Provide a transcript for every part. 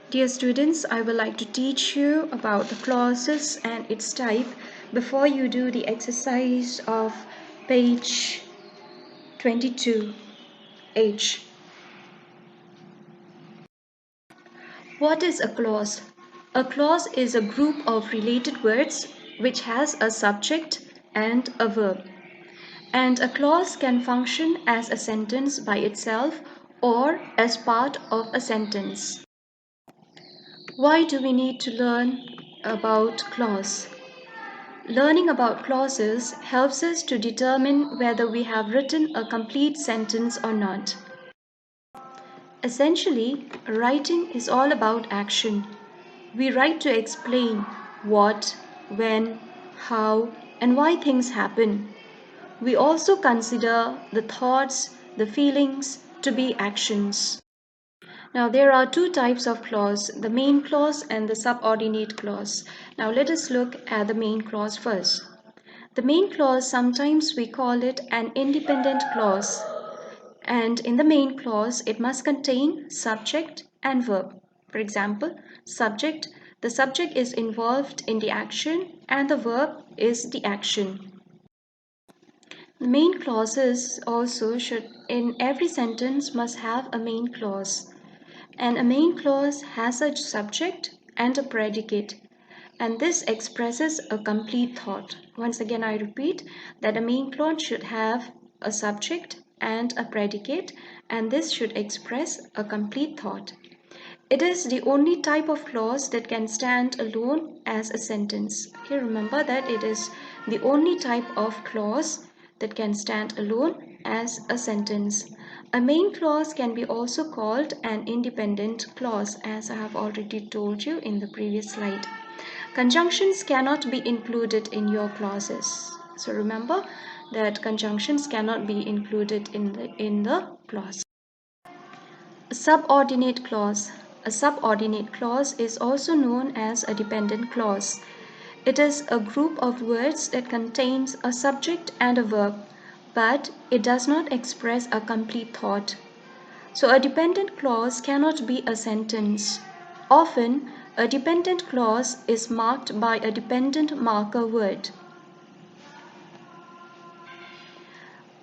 Dear students, I would like to teach you about the clauses and its type before you do the exercise of page 22H. What is a clause? A clause is a group of related words which has a subject and a verb. And a clause can function as a sentence by itself or as part of a sentence. Why do we need to learn about clause? Learning about clauses helps us to determine whether we have written a complete sentence or not. Essentially, writing is all about action. We write to explain what, when, how, and why things happen. We also consider the thoughts, the feelings to be actions. Now there are two types of clause, the main clause and the subordinate clause. Now let us look at the main clause first. The main clause, sometimes we call it an independent clause. And in the main clause, it must contain subject and verb. For example, subject, the subject is involved in the action and the verb is the action. The main clauses also should, in every sentence, must have a main clause. And a main clause has a subject and a predicate. And this expresses a complete thought. Once again, I repeat that a main clause should have a subject and a predicate, and this should express a complete thought. It is the only type of clause that can stand alone as a sentence. Okay, remember that it is the only type of clause that can stand alone as a sentence. A main clause can be also called an independent clause, as I have already told you in the previous slide. Conjunctions cannot be included in your clauses. So remember that conjunctions cannot be included in the clause. A subordinate clause. A subordinate clause is also known as a dependent clause. It is a group of words that contains a subject and a verb, but it does not express a complete thought. So a dependent clause cannot be a sentence. Often, a dependent clause is marked by a dependent marker word.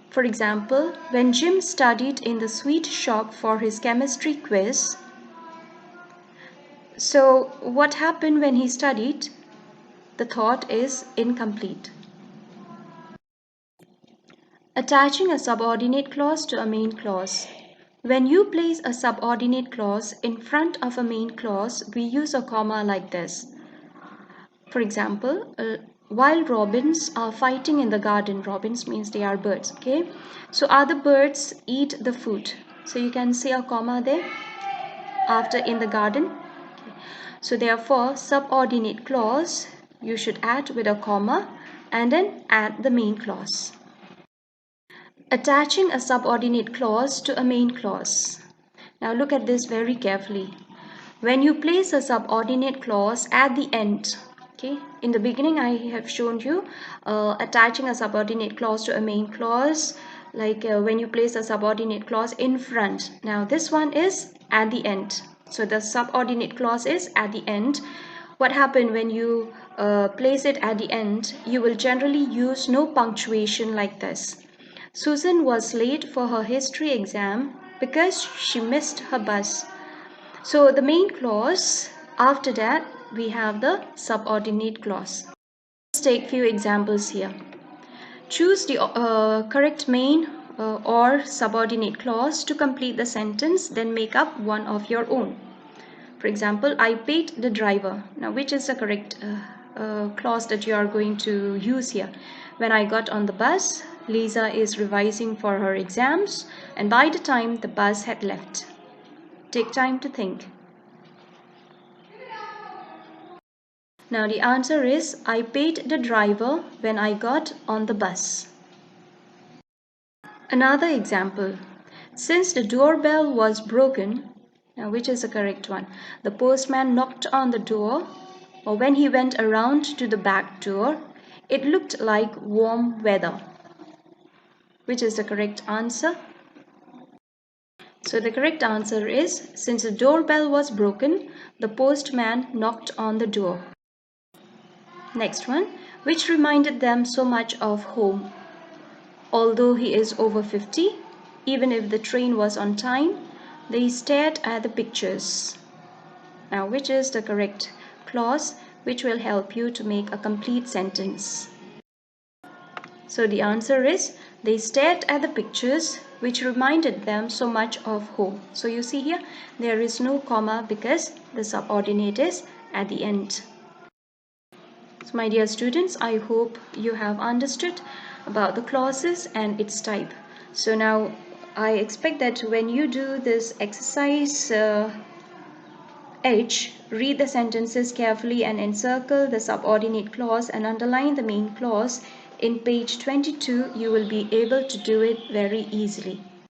For example, when Jim studied in the sweet shop for his chemistry quiz, so what happened when he studied? The thought is incomplete. Attaching a subordinate clause to a main clause. When you place a subordinate clause in front of a main clause, we use a comma like this. For example, while robins are fighting in the garden, robins means they are birds, okay? So other birds eat the food. So you can see a comma there after in the garden. Okay. So therefore, subordinate clause, you should add with a comma and then add the main clause. Attaching a subordinate clause to a main clause. Now look at this very carefully. When you place a subordinate clause at the end, okay, in the beginning I have shown you attaching a subordinate clause to a main clause, like when you place a subordinate clause in front. Now this one is at the end. So the subordinate clause is at the end. What happened when you place it at the end? You will generally use no punctuation like this. Susan was late for her history exam because she missed her bus. So the main clause, after that we have the subordinate clause. Let's take few examples here. Choose the correct main or subordinate clause to complete the sentence, then make up one of your own. For example, I paid the driver. Now which is the correct clause that you are going to use here? When I got on the bus, Lisa is revising for her exams, and by the time the bus had left. Take time to think. Now the answer is I paid the driver when I got on the bus. Another example. Since the doorbell was broken, now which is the correct one? The postman knocked on the door, or when he went around to the back door, it looked like warm weather. Which is the correct answer? So the correct answer is, since the doorbell was broken, the postman knocked on the door. Next one, which reminded them so much of home. Although he is over 50, even if the train was on time, they stared at the pictures. Now, which is the correct clause which will help you to make a complete sentence? So the answer is, they stared at the pictures which reminded them so much of home. So you see here, there is no comma because the subordinate is at the end. So my dear students, I hope you have understood about the clauses and its type. So now I expect that when you do this exercise H, read the sentences carefully and encircle the subordinate clause and underline the main clause. In page 22, you will be able to do it very easily.